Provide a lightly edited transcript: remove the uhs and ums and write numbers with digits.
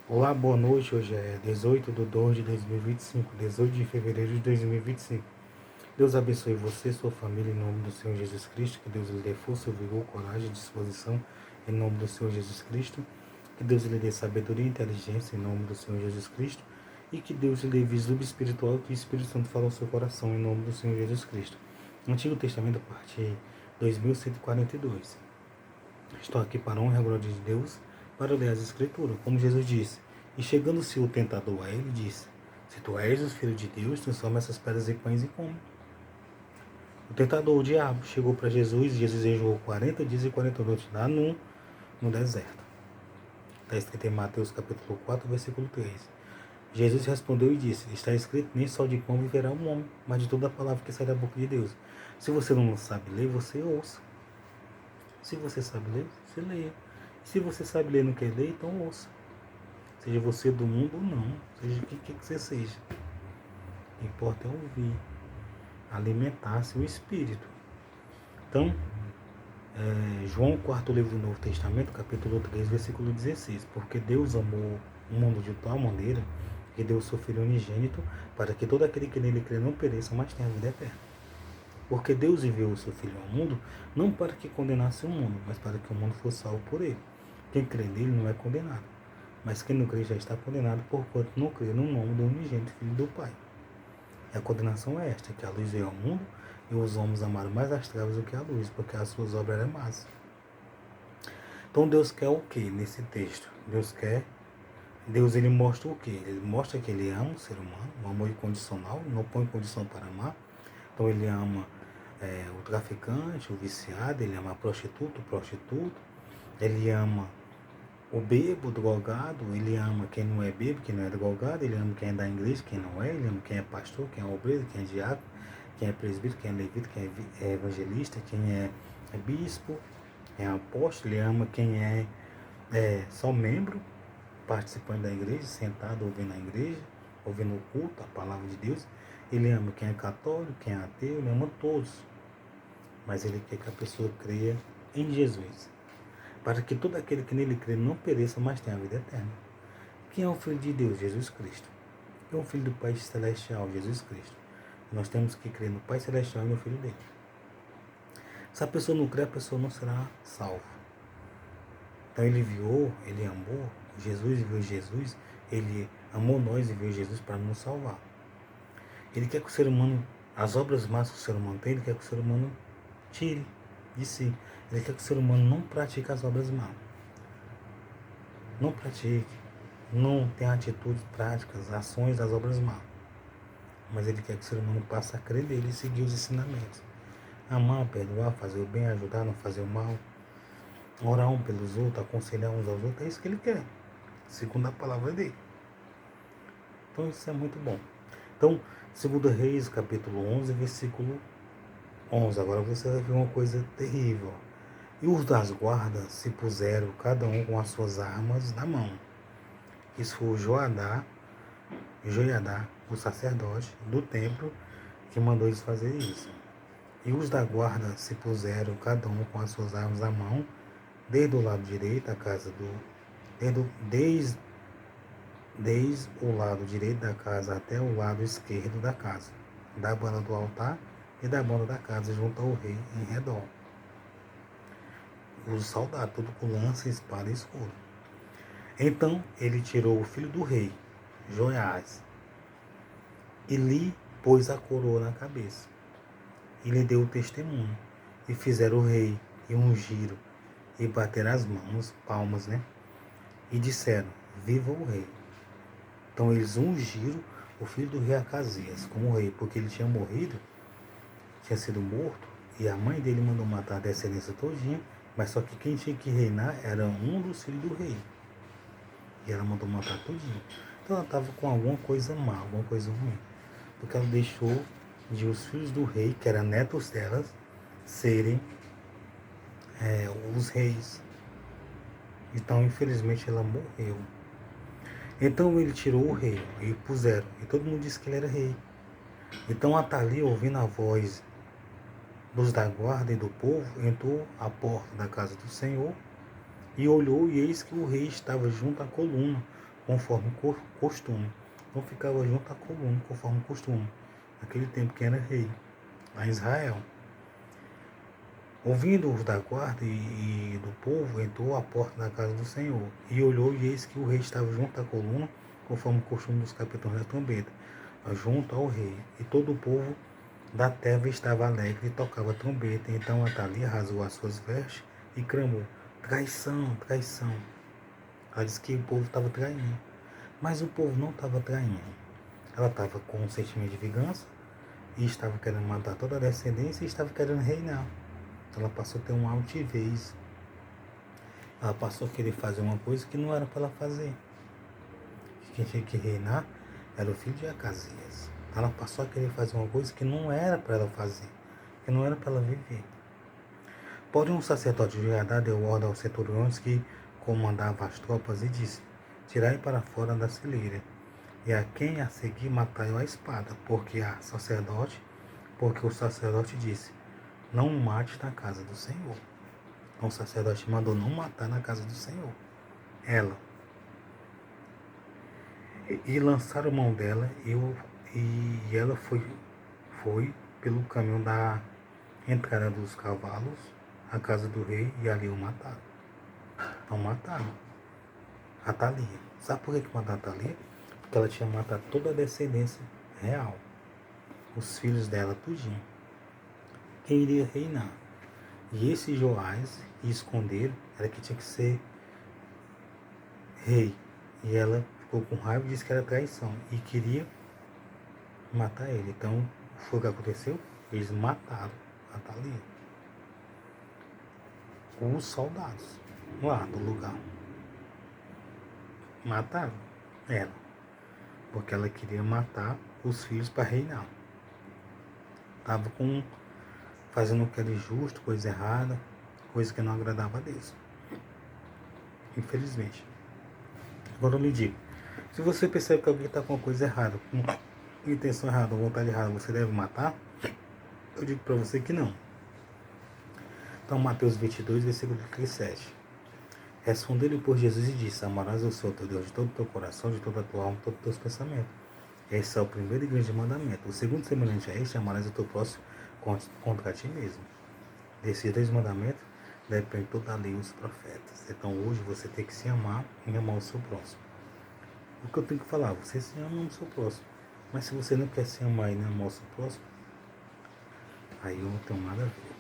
Olá, boa noite. Hoje é 18 de 2 de 2025, 18 de fevereiro de 2025. Deus abençoe você e sua família em nome do Senhor Jesus Cristo. Que Deus lhe dê força, vigor, coragem e disposição em nome do Senhor Jesus Cristo. Que Deus lhe dê sabedoria e inteligência em nome do Senhor Jesus Cristo. E que Deus lhe dê vislumbre espiritual que o Espírito Santo fala ao seu coração em nome do Senhor Jesus Cristo. Antigo Testamento, parte 2142. Estou aqui para a honra e a glória de Deus, para ler as Escrituras, como Jesus disse. E chegando-se o tentador a ele, disse: Se tu és o Filho de Deus, transforma essas pedras em pães e come. O tentador, o diabo, chegou para Jesus e Jesus jejuou 40 dias e 40 noites lá no deserto. Está escrito em Mateus capítulo 4, versículo 3. Jesus respondeu e disse: Está escrito, nem só de pão viverá o homem, mas de toda a palavra que sai da boca de Deus. Se você não sabe ler, você ouça. Se você sabe ler, você leia. Se você sabe ler e não quer ler, então ouça. Seja você do mundo ou não, seja o que você seja. O que importa é ouvir, alimentar seu espírito. Então, João, quarto livro do Novo Testamento, capítulo 3, versículo 16. Porque Deus amou o mundo de tal maneira que deu o seu Filho unigênito para que todo aquele que nele crê não pereça, mas tenha a vida eterna. Porque Deus enviou o seu Filho ao mundo, não para que condenasse o mundo, mas para que o mundo fosse salvo por ele. Quem crê nele não é condenado, mas quem não crê já está condenado, porquanto não crê no nome do unigênito Filho do Pai. E a condenação é esta, que a luz veio ao mundo, e os homens amaram mais as trevas do que a luz, porque as suas obras eram más. Então Deus quer o que nesse texto? Deus ele mostra o que? Ele mostra que ele ama o ser humano, um amor incondicional, não põe condição para amar. Então ele ama o traficante, o viciado, ele ama a prostituta, o prostituto, ele ama o bêbado, o drogado, ele ama quem não é bêbado, quem não é drogado, ele ama quem é da igreja, quem não é, ele ama quem é pastor, quem é obreiro, quem é diácono, quem é presbítero, quem é levita, quem é evangelista, quem é bispo, quem é apóstolo, ele ama quem é só membro, participante da igreja, sentado ouvindo a igreja, ouvindo o culto, a palavra de Deus. Ele ama quem é católico, quem é ateu, ele ama todos. Mas ele quer que a pessoa creia em Jesus, para que todo aquele que nele crê não pereça, mas tenha a vida eterna. Quem é o Filho de Deus? Jesus Cristo. Quem é o Filho do Pai Celestial? Jesus Cristo. Nós temos que crer no Pai Celestial e no Filho dele. Se a pessoa não crer, a pessoa não será salva. Então ele enviou, ele amou, Jesus enviou Jesus, ele amou nós e enviou Jesus para nos salvar. Ele quer que o ser humano, as obras más que o ser humano tem, ele quer que o ser humano tire de si. Ele quer que o ser humano não pratique as obras más. Não pratique, não tenha atitudes práticas, ações das obras más. Mas ele quer que o ser humano passe a crer nele e seguir os ensinamentos. Amar, perdoar, fazer o bem, ajudar, não fazer o mal. Orar um pelos outros, aconselhar uns aos outros. É isso que ele quer, segundo a palavra dele. Então isso é muito bom. Então, 2 Reis, capítulo 11, versículo 11. Agora você vai ver uma coisa terrível. E os das guardas se puseram, cada um com as suas armas na mão. Isso foi o Joiadá, o sacerdote do templo, que mandou eles fazer isso. E os da guarda se puseram, cada um com as suas armas na mão, desde o lado direito da casa desde o lado direito da casa até o lado esquerdo da casa, da banda do altar e da banda da casa, junto ao rei em redor. Os soldados, tudo com lança, espada e escudo. Então ele tirou o filho do rei, Joiás, e lhe pôs a coroa na cabeça, e lhe deu o testemunho. E fizeram o rei, e ungiram, e bateram as mãos, palmas, e disseram: Viva o rei! Então eles ungiram o filho do rei Acasias como rei, porque ele tinha morrido, tinha sido morto, e a mãe dele mandou matar a descendência todinha, mas só que quem tinha que reinar era um dos filhos do rei. E ela mandou matar todinho. Então ela estava com alguma coisa má, alguma coisa ruim. Porque ela deixou de os filhos do rei, que eram netos delas, serem os reis. Então, infelizmente, ela morreu. Então ele tirou o rei e puseram. E todo mundo disse que ele era rei. Então Atalia, ouvindo a voz dos da guarda e do povo, entrou à porta da casa do Senhor e olhou, e eis que o rei estava junto à coluna, conforme costume. Não ficava junto à coluna, conforme costume. Naquele tempo que era rei, lá em Israel. Ouvindo-os da guarda e do povo, entrou à porta da casa do Senhor, e olhou, e eis que o rei estava junto à coluna, conforme o costume dos capitães da trombeta, junto ao rei. E todo o povo da terra estava alegre e tocava trombeta. Então Atalia rasgou as suas vestes e clamou: traição, traição. Ela disse que o povo estava traindo. Mas o povo não estava traindo. Ela estava com um sentimento de vingança e estava querendo matar toda a descendência e estava querendo reinar. Ela passou a ter uma altivez. Ela passou a querer fazer uma coisa que não era para ela fazer. Quem tinha que reinar era o filho de Acasias. Ela passou a querer fazer uma coisa que não era para ela fazer, que não era para ela viver. Porém, um sacerdote de Judá deu ordem aos centuriões que comandava as tropas e disse: tirai para fora da celeira, e a quem a seguir matai a espada, porque o sacerdote disse: não mate na casa do Senhor. Então o sacerdote mandou não matar na casa do Senhor. Ela. E lançaram mão dela e ela foi pelo caminho da entrada dos cavalos à casa do rei e ali o mataram. Então mataram Atalia. Sabe por que mataram Atalia? Porque ela tinha matado toda a descendência real. Os filhos dela tudinho. Quem iria reinar? E esse Joás, que esconderam, era que tinha que ser rei. E ela ficou com raiva e disse que era traição. E queria matar ele. Então, foi o que aconteceu? Eles mataram Atalia. Os soldados lá do lugar. Mataram ela. Porque ela queria matar os filhos para reinar. Estava fazendo o que era justo, coisa errada, coisa que não agradava a Deus. Infelizmente. Agora eu lhe digo, se você percebe que alguém está com uma coisa errada, com intenção errada, vontade errada, você deve matar? Eu digo para você que não. Então, Mateus 22, versículo 37. Respondeu-lhe por Jesus e disse: amarás o Senhor teu Deus de todo o teu coração, de toda a tua alma, de todos os teus pensamentos. Esse é o primeiro e grande mandamento. O segundo, semelhante a este, amarás o teu próximo contra ti mesmo. Desses dois mandamentos depende toda a lei e os profetas. Então hoje você tem que se amar e amar o seu próximo. O que eu tenho que falar? Você se ama e ama o seu próximo. Mas se você não quer se amar e não amar o seu próximo, aí eu não tenho nada a ver.